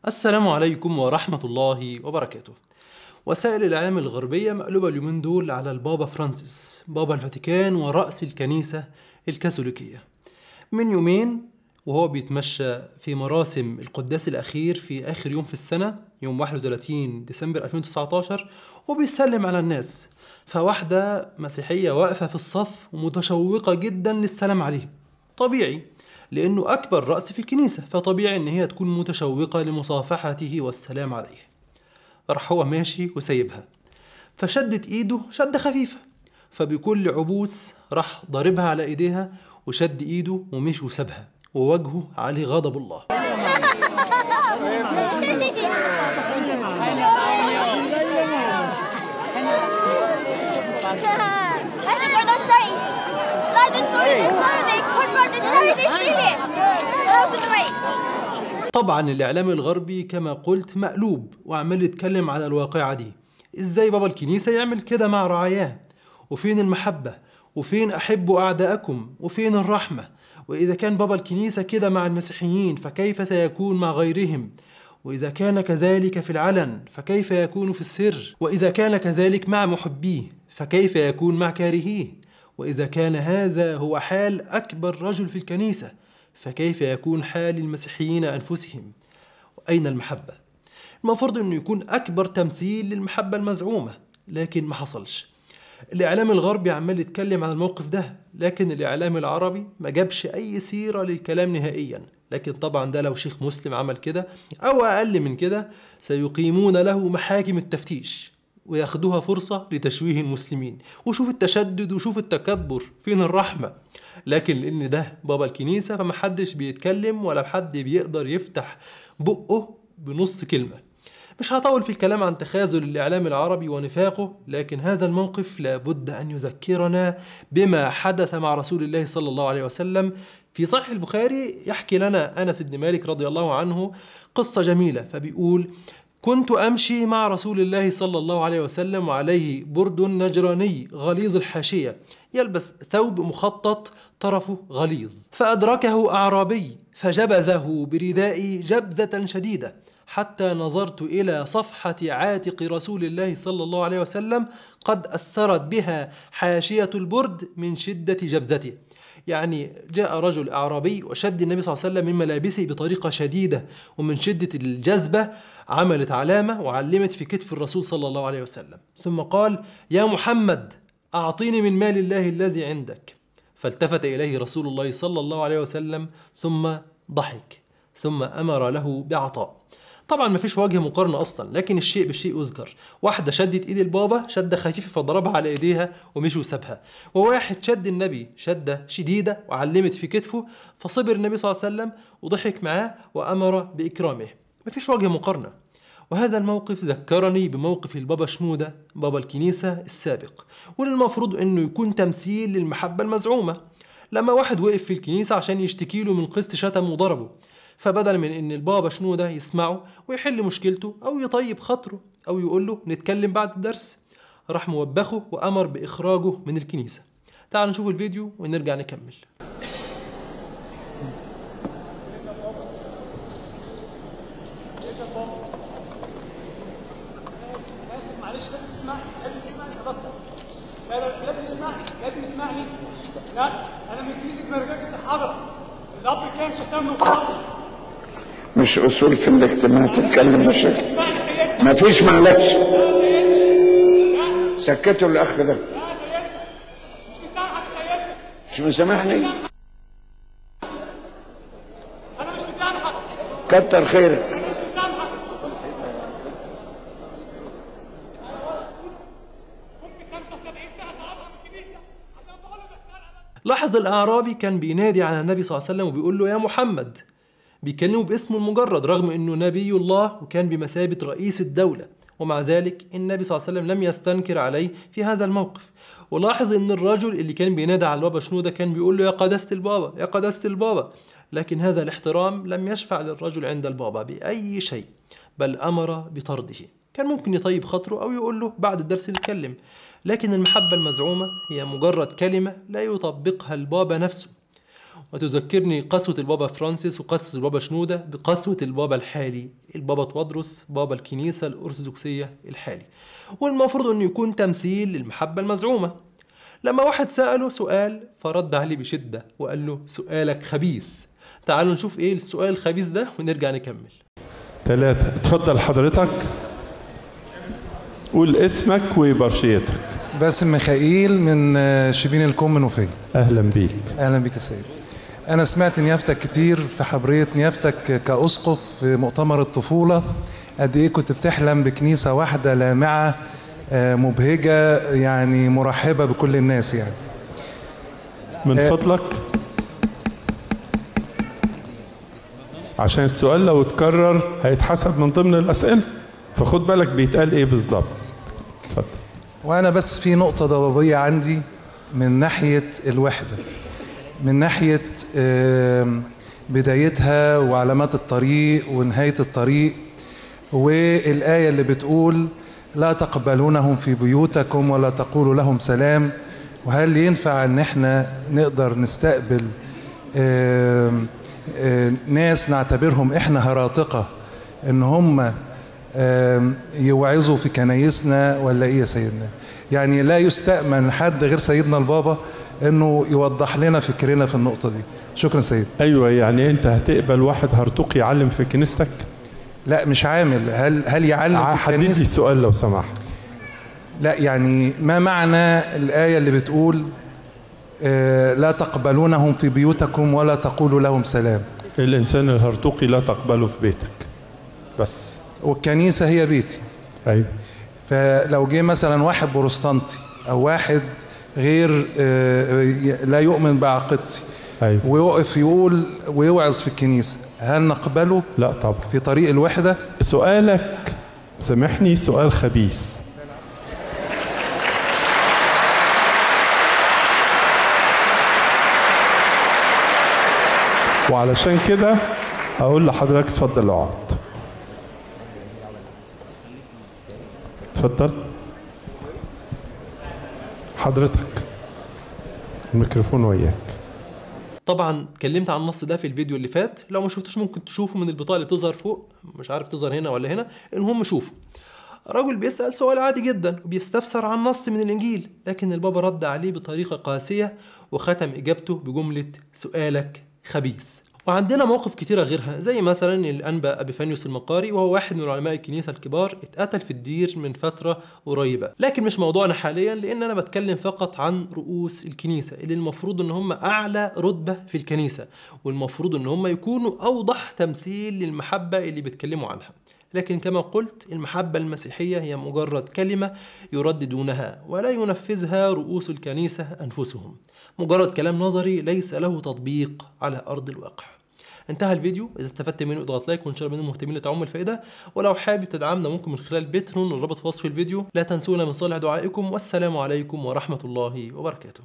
السلام عليكم ورحمة الله وبركاته. وسائل الإعلام الغربية مقلوبة اليومين دول على البابا فرانسيس، بابا الفاتيكان ورأس الكنيسة الكاثوليكية. من يومين وهو بيتمشى في مراسم القداس الأخير في آخر يوم في السنة، يوم 31 ديسمبر 2019، وبيسلم على الناس، فواحدة مسيحية واقفة في الصف ومتشوقة جدا للسلام عليه. طبيعي، لأنه أكبر رأس في الكنيسة، فطبيعي إن هي تكون متشوقة لمصافحته والسلام عليه. راح هو ماشي وسايبها، فشدت إيده شدة خفيفة، فبكل عبوس راح ضاربها على إيديها وشد إيده ومشي وسابها، ووجهه عليه غضب الله. طبعا الإعلام الغربي كما قلت مقلوب وعمال يتكلم على الواقعة دي. إزاي بابا الكنيسة يعمل كده مع رعاياه؟ وفين المحبة؟ وفين أحبوا أعداءكم؟ وفين الرحمة؟ وإذا كان بابا الكنيسة كده مع المسيحيين فكيف سيكون مع غيرهم؟ وإذا كان كذلك في العلن فكيف يكون في السر؟ وإذا كان كذلك مع محبيه فكيف يكون مع كارهيه؟ وإذا كان هذا هو حال أكبر رجل في الكنيسة فكيف يكون حال المسيحيين أنفسهم؟ وأين المحبة؟ المفروض أنه يكون أكبر تمثيل للمحبة المزعومة، لكن ما حصلش. الإعلام الغربي عمال يتكلم عن الموقف ده، لكن الإعلام العربي ما جابش أي سيرة للكلام نهائيا. لكن طبعا ده لو شيخ مسلم عمل كده أو أقل من كده سيقيمون له محاكم التفتيش وياخدوها فرصة لتشويه المسلمين. وشوف التشدد وشوف التكبر، فين الرحمة؟ لكن لأن ده بابا الكنيسة فمحدش بيتكلم ولا حد بيقدر يفتح بقه بنص كلمة. مش هطول في الكلام عن تخاذل الإعلام العربي ونفاقه، لكن هذا الموقف لابد أن يذكرنا بما حدث مع رسول الله صلى الله عليه وسلم. في صحيح البخاري يحكي لنا أنس بن مالك رضي الله عنه قصة جميلة، فبيقول: كنت أمشي مع رسول الله صلى الله عليه وسلم وعليه برد نجراني غليظ الحاشية، يلبس ثوب مخطط طرفه غليظ، فأدركه أعرابي فجبذه بردائي جبذة شديدة، حتى نظرت إلى صفحة عاتق رسول الله صلى الله عليه وسلم قد أثرت بها حاشية البرد من شدة جبذته. يعني جاء رجل أعرابي وشد النبي صلى الله عليه وسلم من ملابسه بطريقة شديدة، ومن شدة الجذبة عملت علامة وعلمت في كتف الرسول صلى الله عليه وسلم، ثم قال: يا محمد أعطيني من مال الله الذي عندك. فالتفت إليه رسول الله صلى الله عليه وسلم ثم ضحك، ثم أمر له بعطاء. طبعا ما فيش وجه مقارنة أصلا، لكن الشيء بالشيء يذكر. واحدة شدت إيد البابا شدة خفيفة فضربها على إيديها ومشي وسابها، وواحد شد النبي شدة شديدة وعلمت في كتفه، فصبر النبي صلى الله عليه وسلم وضحك معاه وأمر بإكرامه. ما فيش وجه مقارنة. وهذا الموقف ذكرني بموقف البابا شنودة بابا الكنيسة السابق، والمفروض أنه يكون تمثيل للمحبة المزعومة. لما واحد وقف في الكنيسة عشان يشتكي له من قسط شتم وضربه، فبدل من ان البابا شنودة يسمعه ويحل مشكلته او يطيب خاطره او يقول له نتكلم بعد الدرس، راح موبخه وامر باخراجه من الكنيسة. تعالوا نشوف الفيديو ونرجع نكمل. معلش لازم تسمعني خلاص. لازم تسمعني. لا انا من كنيسة مراكز الحضرة، الاب كان شتمني وضربني. مش اصول في الاجتماع تتكلم بشكل ما فيش معلش. سكتوا الاخ ده، مش مسامحني. انا مش مسامحك. كتر خيرك. انا مش مسامحك. ممكن 75 سنة تعرفها من الكنيسة عشان بقول لك. لاحظ الأعرابي كان بينادي على النبي صلى الله عليه وسلم وبيقول له يا محمد، بيكلمه باسمه المجرد رغم انه نبي الله وكان بمثابة رئيس الدولة، ومع ذلك النبي صلى الله عليه وسلم لم يستنكر عليه في هذا الموقف. ولاحظ ان الرجل اللي كان بينادى على البابا شنودة كان بيقول له يا قداسة البابا يا قداسة البابا، لكن هذا الاحترام لم يشفع للرجل عند البابا بأي شيء، بل أمر بطرده. كان ممكن يطيب خاطره أو يقول له بعد الدرس نتكلم، لكن المحبة المزعومة هي مجرد كلمة لا يطبقها البابا نفسه. وتذكرني قسوة البابا فرانسيس وقسوة البابا شنودة بقسوة البابا الحالي البابا توادرس بابا الكنيسة الأرثوذكسية الحالي. والمفروض أنه يكون تمثيل للمحبة المزعومة. لما واحد سأله سؤال فرد عليه بشدة وقال له سؤالك خبيث. تعالوا نشوف ايه السؤال الخبيث ده ونرجع نكمل. 3. اتفضل حضرتك، قول اسمك وبرشيتك. باسم ميخائيل من شبين الكوم منوفية. اهلا بيك. اهلا بيك يا سيد. انا سمعت نيافتك كتير في حبرية نيافتك كأسقف في مؤتمر الطفولة، قد ايه كنت بتحلم بكنيسة واحدة لامعة مبهجة يعني مرحبة بكل الناس يعني. من فضلك عشان السؤال لو اتكرر هيتحسب من ضمن الأسئلة، فخد بالك بيتقال ايه بالظبط. اتفضل. وانا بس في نقطة ضبابية عندي من ناحية الوحدة، من ناحية بدايتها وعلامات الطريق ونهاية الطريق، والآية اللي بتقول لا تقبلونهم في بيوتكم ولا تقولوا لهم سلام. وهل ينفع ان احنا نقدر نستقبل ناس نعتبرهم احنا هراطقة ان هم يوعظوا في كنايسنا ولا ايه يا سيدنا؟ يعني لا يستأمن حد غير سيدنا البابا انه يوضح لنا فكرنا في النقطة دي. شكرا سيد. ايوه، يعني انت هتقبل واحد هرطوق يعلم في كنيستك؟ لا مش عامل. هل يعلم في حدد لي السؤال لو سمحت. لا يعني ما معنى الآية اللي بتقول لا تقبلونهم في بيوتكم ولا تقولوا لهم سلام؟ الانسان الهرطوقي لا تقبله في بيتك بس، والكنيسة هي بيتي. ايوه. فلو جه مثلا واحد بروستانتي او واحد غير لا يؤمن بعقيدتي، أيوة. ويقف يقول ويوعظ في الكنيسة، هل نقبله؟ لا طبعا. في طريق الوحدة. سؤالك سامحني سؤال خبيث. وعلشان كده هقول لحضرتك اتفضل اقعد. اتفضل حضرتك، الميكروفون وياك. طبعا اتكلمت عن النص ده في الفيديو اللي فات، لو ما شفتوش ممكن تشوفه من البطاقه اللي تظهر فوق، مش عارف تظهر هنا ولا هنا، المهم شوفه. رجل بيسأل سؤال عادي جدا وبيستفسر عن نص من الانجيل، لكن البابا رد عليه بطريقه قاسيه وختم اجابته بجمله سؤالك خبيث. وعندنا مواقف كتيرة غيرها، زي مثلا الأنبا أبيفانيوس المقاري، وهو واحد من علماء الكنيسة الكبار، اتقتل في الدير من فترة قريبة. لكن مش موضوعنا حاليا، لأن أنا بتكلم فقط عن رؤوس الكنيسة اللي المفروض إن هم أعلى رتبة في الكنيسة، والمفروض إن هم يكونوا أوضح تمثيل للمحبة اللي بيتكلموا عنها. لكن كما قلت المحبة المسيحية هي مجرد كلمة يرددونها ولا ينفذها رؤوس الكنيسة أنفسهم، مجرد كلام نظري ليس له تطبيق على أرض الواقع. انتهى الفيديو. إذا استفدت منه اضغط لايك وانشر منه مهتمين لتعم الفائدة، ولو حابب تدعمنا ممكن من خلال باترون، الرابط في وصف الفيديو. لا تنسونا من صالح دعائكم، والسلام عليكم ورحمة الله وبركاته.